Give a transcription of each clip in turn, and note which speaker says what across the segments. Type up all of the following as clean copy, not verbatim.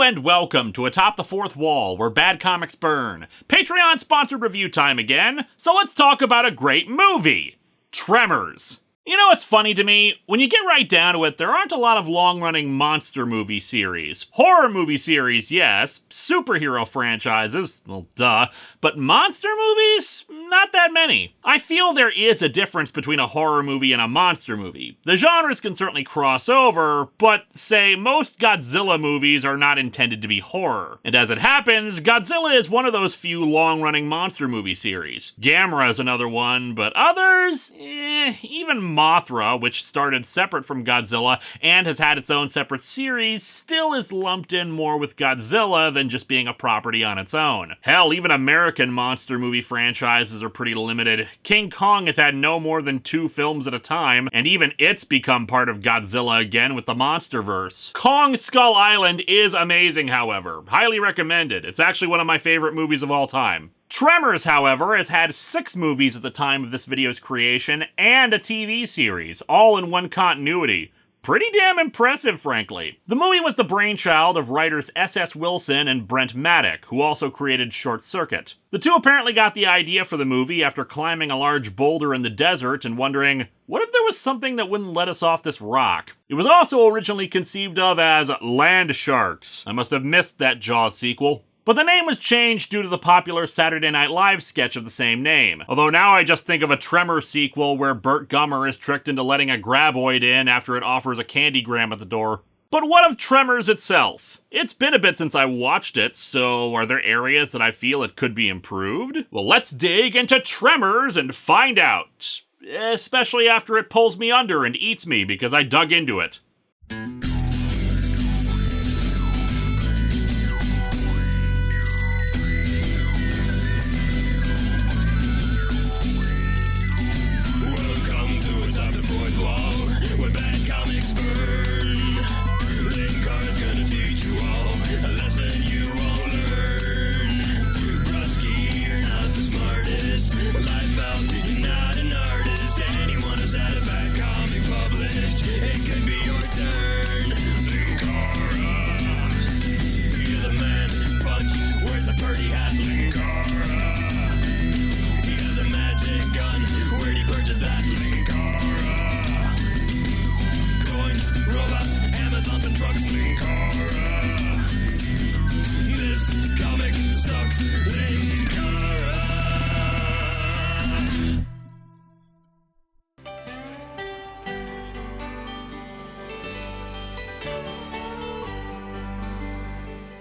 Speaker 1: and welcome to Atop the Fourth Wall, where bad comics burn. Patreon-sponsored review time again, so let's talk about a great movie. Tremors. You know what's funny to me? When you get right down to it, there aren't a lot of long-running monster movie series. Horror movie series, yes. Superhero franchises, well, duh. But monster movies? Not that many. I feel there is a difference between a horror movie and a monster movie. The genres can certainly cross over, but, say, most Godzilla movies are not intended to be horror. And as it happens, Godzilla is one of those few long-running monster movie series. Gamera is another one, but others? Even Mothra, which started separate from Godzilla and has had its own separate series, still is lumped in more with Godzilla than just being a property on its own. Hell, even American monster movie franchises are pretty limited. King Kong has had no more than 2 films at a time, and even it's become part of Godzilla again with the Monsterverse. Kong Skull Island is amazing, however. Highly recommended. It's actually one of my favorite movies of all time. Tremors, however, has had 6 movies at the time of this video's creation and a TV series, all in one continuity. Pretty damn impressive, frankly. The movie was the brainchild of writers S.S. Wilson and Brent Maddock, who also created Short Circuit. The two apparently got the idea for the movie after climbing a large boulder in the desert and wondering, what if there was something that wouldn't let us off this rock? It was also originally conceived of as Land Sharks. I must have missed that Jaws sequel. But the name was changed due to the popular Saturday Night Live sketch of the same name. Although now I just think of a Tremors sequel where Burt Gummer is tricked into letting a graboid in after it offers a candygram at the door. But what of Tremors itself? It's been a bit since I watched it, so are there areas that I feel it could be improved? Well, let's dig into Tremors and find out. Especially after it pulls me under and eats me because I dug into it.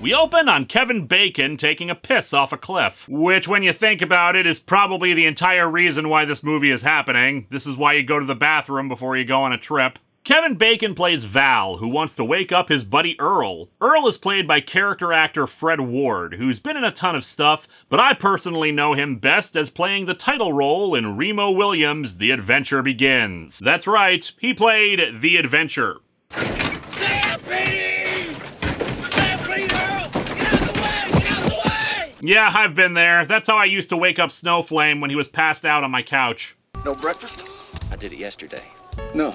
Speaker 1: We open on Kevin Bacon taking a piss off a cliff, which when you think about it is probably the entire reason why this movie is happening. This is why you go to the bathroom before you go on a trip. Kevin Bacon plays Val, who wants to wake up his buddy Earl. Earl is played by character actor Fred Ward, who's been in a ton of stuff, but I personally know him best as playing the title role in Remo Williams' The Adventure Begins. That's right, he played The Adventure. Yeah, I've been there. That's how I used to wake up Snowflame when he was passed out on my couch.
Speaker 2: No breakfast? I did it yesterday.
Speaker 3: No,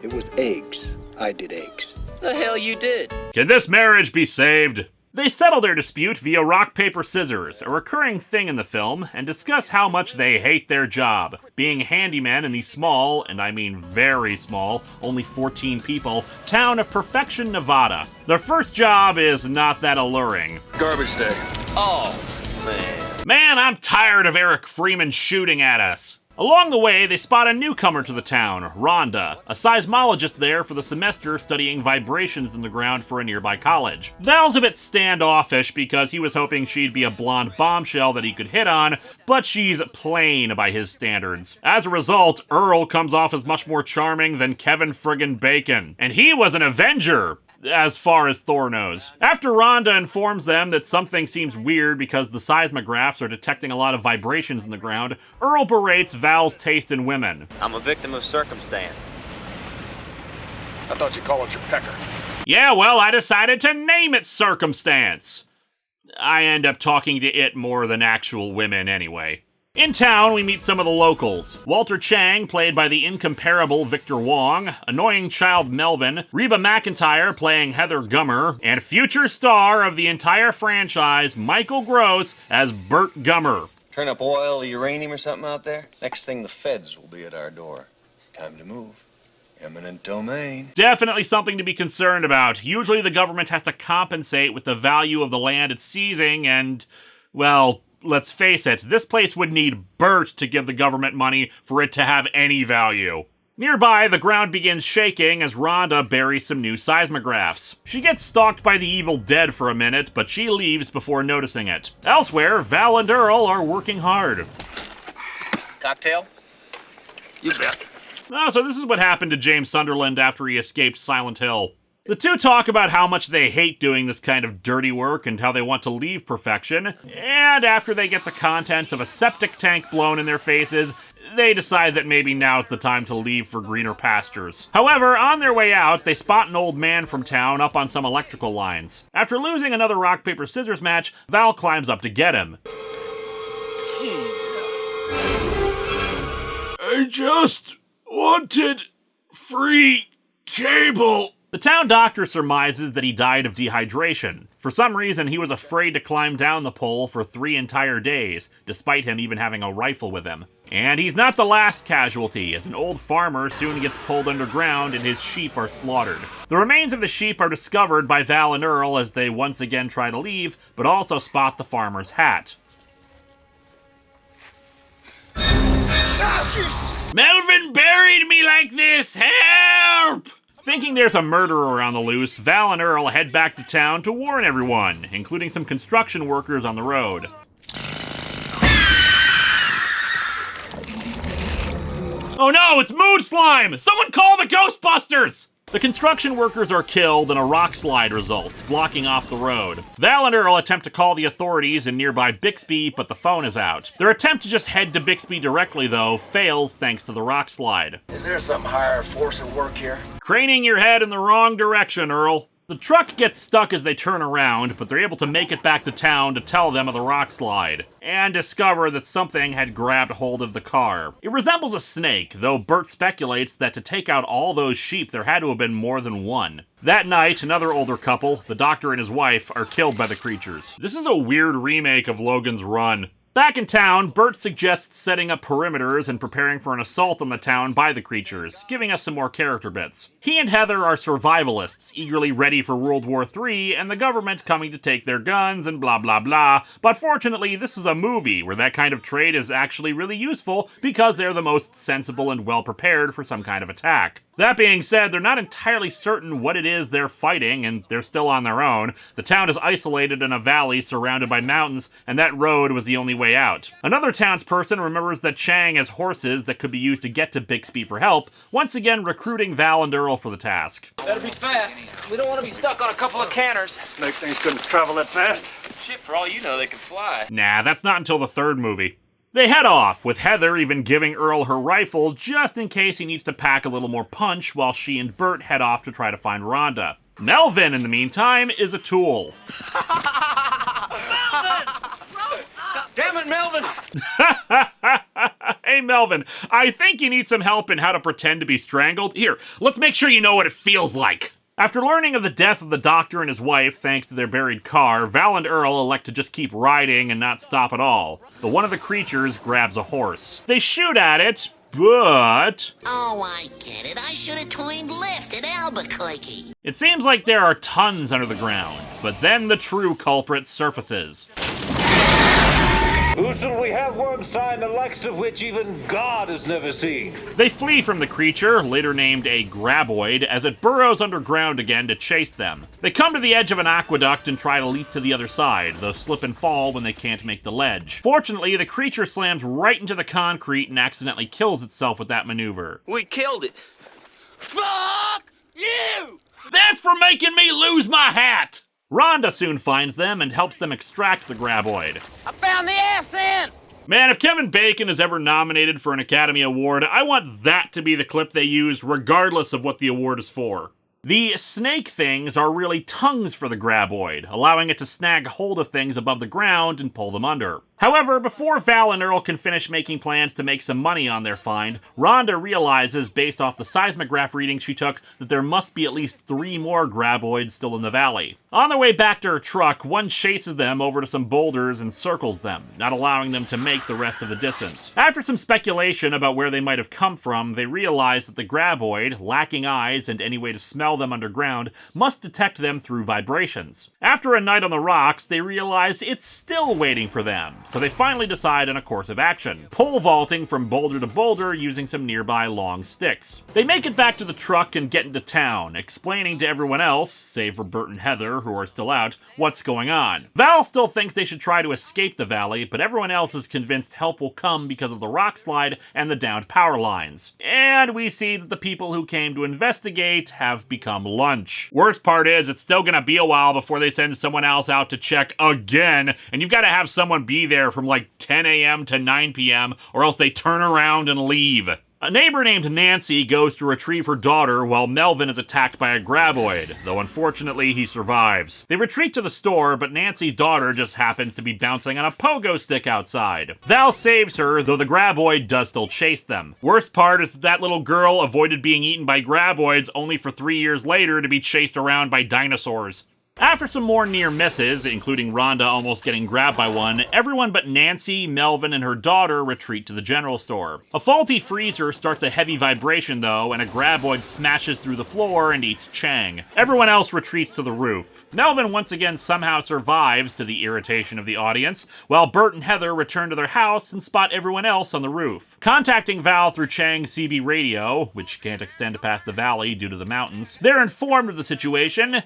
Speaker 3: it was eggs. I did eggs.
Speaker 2: The hell you did?
Speaker 1: Can this marriage be saved? They settle their dispute via rock, paper, scissors, a recurring thing in the film, and discuss how much they hate their job, being handymen in the small, and I mean very small, only 14 people, town of Perfection, Nevada. Their first job is not that alluring.
Speaker 3: Garbage day.
Speaker 2: Oh, man.
Speaker 1: Man, I'm tired of Eric Freeman shooting at us. Along the way, they spot a newcomer to the town, Rhonda, a seismologist there for the semester studying vibrations in the ground for a nearby college. Val's a bit standoffish because he was hoping she'd be a blonde bombshell that he could hit on, but she's plain by his standards. As a result, Earl comes off as much more charming than Kevin friggin' Bacon. And he was an Avenger! As far as Thor knows. After Rhonda informs them that something seems weird because the seismographs are detecting a lot of vibrations in the ground, Earl berates Val's taste in women.
Speaker 2: I'm a victim of circumstance.
Speaker 3: I thought you called it your pecker.
Speaker 1: Yeah, well, I decided to name it Circumstance. I end up talking to it more than actual women anyway. In town, we meet some of the locals. Walter Chang, played by the incomparable Victor Wong, annoying child Melvin, Reba McEntire playing Heather Gummer, and future star of the entire franchise, Michael Gross as Burt Gummer.
Speaker 4: Turn up oil or uranium or something out there? Next thing, the feds will be at our door. Time to move. Eminent domain.
Speaker 1: Definitely something to be concerned about. Usually the government has to compensate with the value of the land it's seizing, and, well, let's face it, this place would need Burt to give the government money for it to have any value. Nearby, the ground begins shaking as Rhonda buries some new seismographs. She gets stalked by the evil dead for a minute, but she leaves before noticing it. Elsewhere, Val and Earl are working hard.
Speaker 2: Cocktail?
Speaker 4: You bet.
Speaker 1: Oh, so this is what happened to James Sunderland after he escaped Silent Hill. The two talk about how much they hate doing this kind of dirty work and how they want to leave perfection, and after they get the contents of a septic tank blown in their faces, they decide that maybe now's the time to leave for greener pastures. However, on their way out, they spot an old man from town up on some electrical lines. After losing another rock, paper, scissors match, Val climbs up to get him. I just wanted free cable. The town doctor surmises that he died of dehydration. For some reason, he was afraid to climb down the pole for 3 entire days, despite him even having a rifle with him. And he's not the last casualty, as an old farmer soon gets pulled underground and his sheep are slaughtered. The remains of the sheep are discovered by Val and Earl as they once again try to leave, but also spot the farmer's hat. Melvin buried me like this! Help! Thinking there's a murderer around the loose, Val and Earl head back to town to warn everyone, including some construction workers on the road. Oh no, it's Mood Slime! Someone call the Ghostbusters! The construction workers are killed and a rock slide results, blocking off the road. Val and Earl attempt to call the authorities in nearby Bixby, but the phone is out. Their attempt to just head to Bixby directly, though, fails thanks to the rock slide.
Speaker 3: Is there some higher force at work here?
Speaker 1: Craning your head in the wrong direction, Earl. The truck gets stuck as they turn around, but they're able to make it back to town to tell them of the rock slide, and discover that something had grabbed hold of the car. It resembles a snake, though Burt speculates that to take out all those sheep there had to have been more than one. That night, another older couple, the doctor and his wife, are killed by the creatures. This is a weird remake of Logan's Run. Back in town, Burt suggests setting up perimeters and preparing for an assault on the town by the creatures, giving us some more character bits. He and Heather are survivalists, eagerly ready for World War III and the government coming to take their guns and blah blah blah, but fortunately this is a movie where that kind of trait is actually really useful because they're the most sensible and well prepared for some kind of attack. That being said, they're not entirely certain what it is they're fighting, and they're still on their own. The town is isolated in a valley surrounded by mountains, and that road was the only way out. Another townsperson remembers that Chang has horses that could be used to get to Bixby for help, once again recruiting Val and Earl for the task.
Speaker 2: Better be fast. We don't want to be stuck on a couple of canners.
Speaker 3: Snake things couldn't travel that fast.
Speaker 2: Shit, for all you know, they can fly.
Speaker 1: Nah, that's not until the third movie. They head off, with Heather even giving Earl her rifle just in case he needs to pack a little more punch while she and Burt head off to try to find Rhonda. Melvin, in the meantime, is a tool.
Speaker 2: Damn it, Melvin!
Speaker 1: Hey, Melvin, I think you need some help in how to pretend to be strangled. Here, let's make sure you know what it feels like. After learning of the death of the doctor and his wife thanks to their buried car, Val and Earl elect to just keep riding and not stop at all. But one of the creatures grabs a horse. They shoot at it, but...
Speaker 5: Oh, I get it. I should have twined left at Albuquerque.
Speaker 1: It seems like there are tons under the ground, but then the true culprit surfaces.
Speaker 6: Who shall we have one sign the likes of which even God has never seen?
Speaker 1: They flee from the creature, later named a graboid, as it burrows underground again to chase them. They come to the edge of an aqueduct and try to leap to the other side, though slip and fall when they can't make the ledge. Fortunately, the creature slams right into the concrete and accidentally kills itself with that maneuver.
Speaker 2: We killed it. Fuck you!
Speaker 1: That's for making me lose my hat! Rhonda soon finds them and helps them extract the graboid.
Speaker 2: I found the ass end!
Speaker 1: Man, if Kevin Bacon is ever nominated for an Academy Award, I want that to be the clip they use, regardless of what the award is for. The snake things are really tongues for the graboid, allowing it to snag hold of things above the ground and pull them under. However, before Val and Earl can finish making plans to make some money on their find, Rhonda realizes, based off the seismograph reading she took, that there must be at least 3 more graboids still in the valley. On their way back to her truck, one chases them over to some boulders and circles them, not allowing them to make the rest of the distance. After some speculation about where they might have come from, they realize that the graboid, lacking eyes and any way to smell them underground, must detect them through vibrations. After a night on the rocks, they realize it's still waiting for them, so they finally decide on a course of action, pole vaulting from boulder to boulder using some nearby long sticks. They make it back to the truck and get into town, explaining to everyone else, save for Bert and Heather, who are still out, what's going on. Val still thinks they should try to escape the valley, but everyone else is convinced help will come because of the rock slide and the downed power lines. And we see that the people who came to investigate have become lunch. Worst part is, it's still gonna be a while before they send someone else out to check again, and you've gotta have someone be there from like 10 a.m. to 9 p.m., or else they turn around and leave. A neighbor named Nancy goes to retrieve her daughter while Melvin is attacked by a graboid, though unfortunately he survives. They retreat to the store, but Nancy's daughter just happens to be bouncing on a pogo stick outside. Val saves her, though the graboid does still chase them. Worst part is that little girl avoided being eaten by graboids only for 3 years later to be chased around by dinosaurs. After some more near misses, including Rhonda almost getting grabbed by one, everyone but Nancy, Melvin, and her daughter retreat to the general store. A faulty freezer starts a heavy vibration though, and a graboid smashes through the floor and eats Chang. Everyone else retreats to the roof. Melvin once again somehow survives, to the irritation of the audience, while Bert and Heather return to their house and spot everyone else on the roof. Contacting Val through Chang's CB radio, which can't extend past the valley due to the mountains, they're informed of the situation,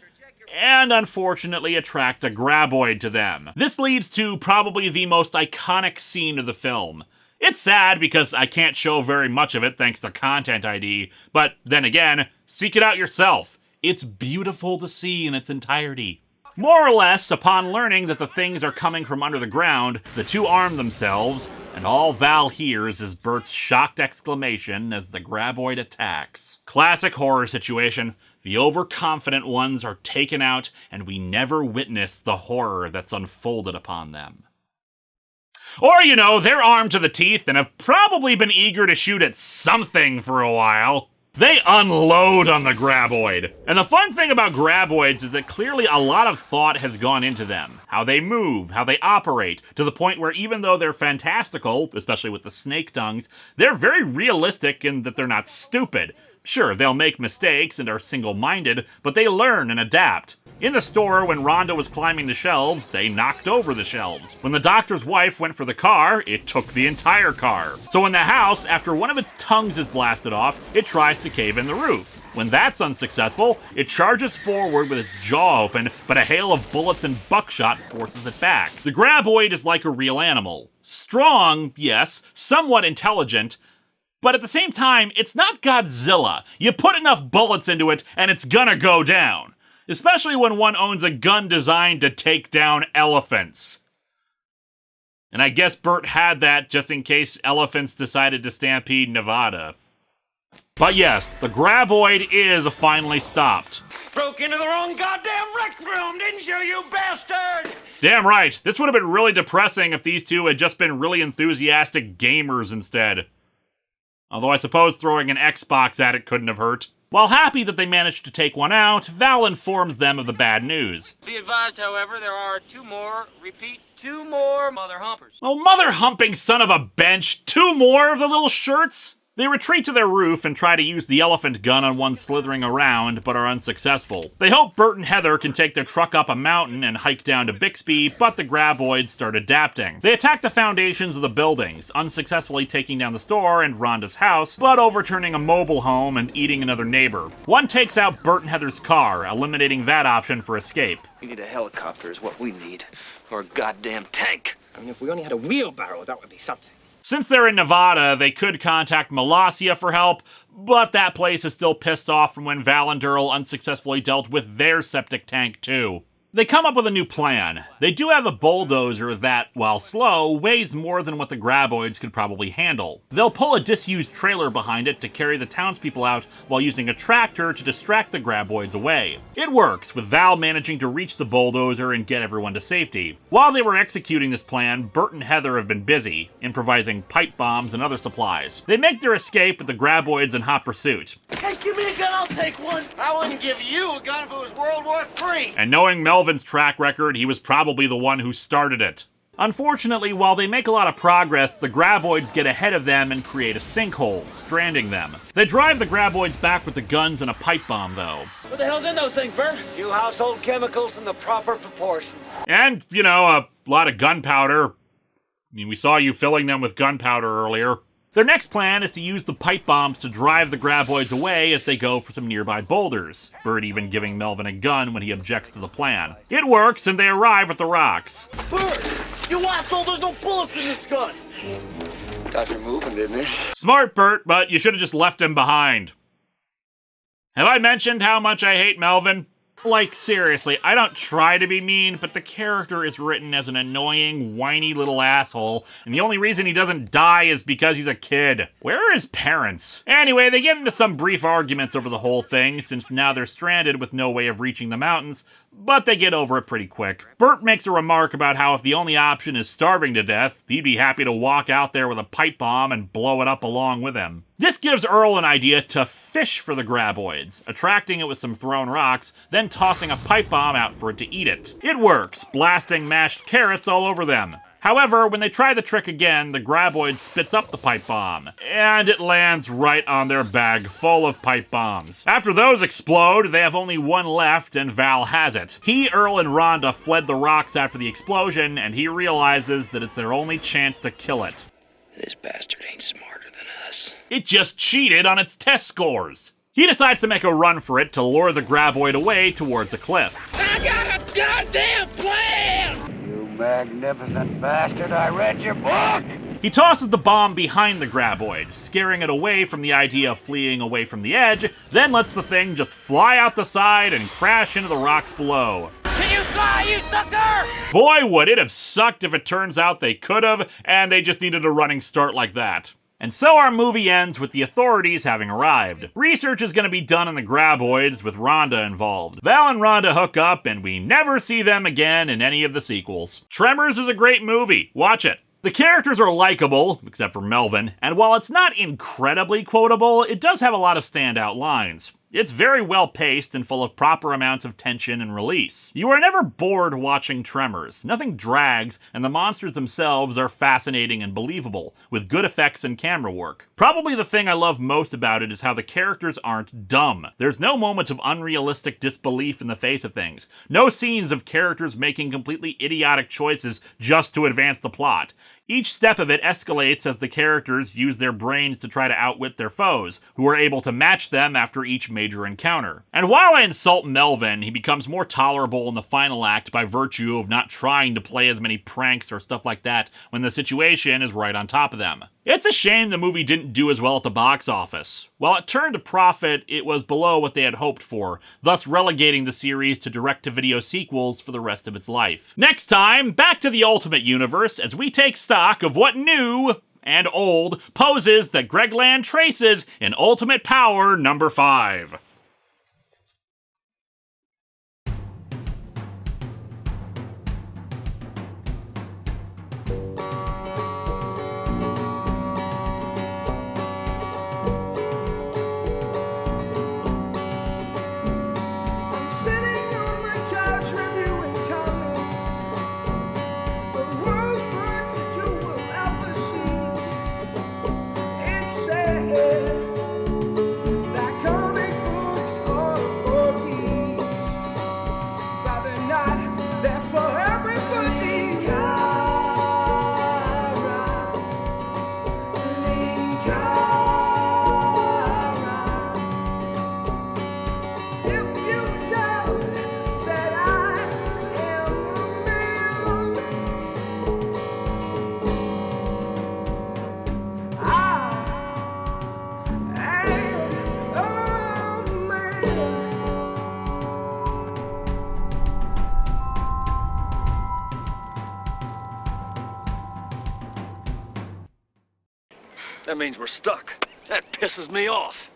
Speaker 1: and unfortunately attract a graboid to them. This leads to probably the most iconic scene of the film. It's sad because I can't show very much of it thanks to Content ID, but then again, seek it out yourself. It's beautiful to see in its entirety. More or less, upon learning that the things are coming from under the ground, the two arm themselves, and all Val hears is Bert's shocked exclamation as the graboid attacks. Classic horror situation. The overconfident ones are taken out, and we never witness the horror that's unfolded upon them. Or, you know, they're armed to the teeth and have probably been eager to shoot at something for a while. They unload on the graboid. And the fun thing about graboids is that clearly a lot of thought has gone into them. How they move, how they operate, to the point where even though they're fantastical, especially with the snake tongues, they're very realistic in that they're not stupid. Sure, they'll make mistakes and are single-minded, but they learn and adapt. In the store, when Rhonda was climbing the shelves, they knocked over the shelves. When the doctor's wife went for the car, it took the entire car. So in the house, after one of its tongues is blasted off, it tries to cave in the roof. When that's unsuccessful, it charges forward with its jaw open, but a hail of bullets and buckshot forces it back. The graboid is like a real animal. Strong, yes, somewhat intelligent, but at the same time, it's not Godzilla. You put enough bullets into it, and it's gonna go down. Especially when one owns a gun designed to take down elephants. And I guess Bert had that just in case elephants decided to stampede Nevada. But yes, the graboid is finally stopped.
Speaker 2: Broke into the wrong goddamn rec room, didn't you, you bastard?
Speaker 1: Damn right, this would have been really depressing if these two had just been really enthusiastic gamers instead. Although I suppose throwing an Xbox at it couldn't have hurt. While happy that they managed to take one out, Val informs them of the bad news.
Speaker 2: Be advised, however, there are two more mother humpers.
Speaker 1: Oh, mother humping son of a bench! 2 more of the little shirts? They retreat to their roof and try to use the elephant gun on one slithering around, but are unsuccessful. They hope Bert and Heather can take their truck up a mountain and hike down to Bixby, but the graboids start adapting. They attack the foundations of the buildings, unsuccessfully taking down the store and Rhonda's house, but overturning a mobile home and eating another neighbor. One takes out Bert and Heather's car, eliminating that option for escape.
Speaker 2: We need a helicopter is what we need. Or a goddamn tank.
Speaker 3: I mean, if we only had a wheelbarrow, that would be something.
Speaker 1: Since they're in Nevada, they could contact Molossia for help, but that place is still pissed off from when Val and Earl unsuccessfully dealt with their septic tank too. They come up with a new plan. They do have a bulldozer that, while slow, weighs more than what the graboids could probably handle. They'll pull a disused trailer behind it to carry the townspeople out while using a tractor to distract the graboids away. It works, with Val managing to reach the bulldozer and get everyone to safety. While they were executing this plan, Bert and Heather have been busy, improvising pipe bombs and other supplies. They make their escape with the graboids in hot pursuit.
Speaker 2: Hey, give me a gun, I'll take one. I wouldn't give you a gun if it was World War III.
Speaker 1: And knowing Melvin's track record, he was probably the one who started it. Unfortunately, while they make a lot of progress, the graboids get ahead of them and create a sinkhole, stranding them. They drive the graboids back with the guns and a pipe bomb, though.
Speaker 2: What the hell's in those things, Bert?
Speaker 3: Few household chemicals in the proper proportion.
Speaker 1: And, you know, a lot of gunpowder. I mean, we saw you filling them with gunpowder earlier. Their next plan is to use the pipe bombs to drive the graboids away as they go for some nearby boulders, Bert even giving Melvin a gun when he objects to the plan. It works, and they arrive at the rocks.
Speaker 2: Bert, you asshole, there's no bullets in this gun.
Speaker 3: Got you moving, didn't it?
Speaker 1: Smart, Bert, but you should have just left him behind. Have I mentioned how much I hate Melvin? Like, seriously, I don't try to be mean, but the character is written as an annoying, whiny little asshole, and the only reason he doesn't die is because he's a kid. Where are his parents? Anyway, they get into some brief arguments over the whole thing, since now they're stranded with no way of reaching the mountains, but they get over it pretty quick. Bert makes a remark about how if the only option is starving to death, he'd be happy to walk out there with a pipe bomb and blow it up along with him. This gives Earl an idea to fish for the graboids, attracting it with some thrown rocks, then tossing a pipe bomb out for it to eat it. It works, blasting mashed carrots all over them. However, when they try the trick again, the graboid spits up the pipe bomb, and it lands right on their bag full of pipe bombs. After those explode, they have only one left, and Val has it. He, Earl, and Rhonda fled the rocks after the explosion, and he realizes that it's their only chance to kill it.
Speaker 3: This bastard ain't smarter than us.
Speaker 1: It just cheated on its test scores. He decides to make a run for it to lure the graboid away towards a cliff.
Speaker 2: I got a goddamn plan!
Speaker 3: You magnificent bastard, I read your book!
Speaker 1: He tosses the bomb behind the graboid, scaring it away from the idea of fleeing away from the edge, then lets the thing just fly out the side and crash into the rocks below.
Speaker 2: Can you fly, you sucker?
Speaker 1: Boy, would it have sucked if it turns out they could have, and they just needed a running start like that. And so our movie ends with the authorities having arrived. Research is going to be done on the graboids with Rhonda involved. Val and Rhonda hook up, and we never see them again in any of the sequels. Tremors is a great movie. Watch it. The characters are likable, except for Melvin, and while it's not incredibly quotable, it does have a lot of standout lines. It's very well paced and full of proper amounts of tension and release. You are never bored watching Tremors. Nothing drags, and the monsters themselves are fascinating and believable, with good effects and camera work. Probably the thing I love most about it is how the characters aren't dumb. There's no moment of unrealistic disbelief in the face of things. No scenes of characters making completely idiotic choices just to advance the plot. Each step of it escalates as the characters use their brains to try to outwit their foes, who are able to match them after each major encounter. And while I insult Melvin, he becomes more tolerable in the final act by virtue of not trying to play as many pranks or stuff like that when the situation is right on top of them. It's a shame the movie didn't do as well at the box office. While it turned a profit, it was below what they had hoped for, thus relegating the series to direct-to-video sequels for the rest of its life. Next time, back to the Ultimate Universe as we take stock of what new and old poses that Greg Land traces in Ultimate Power number 5.
Speaker 7: That comic book That means we're stuck. That pisses me off.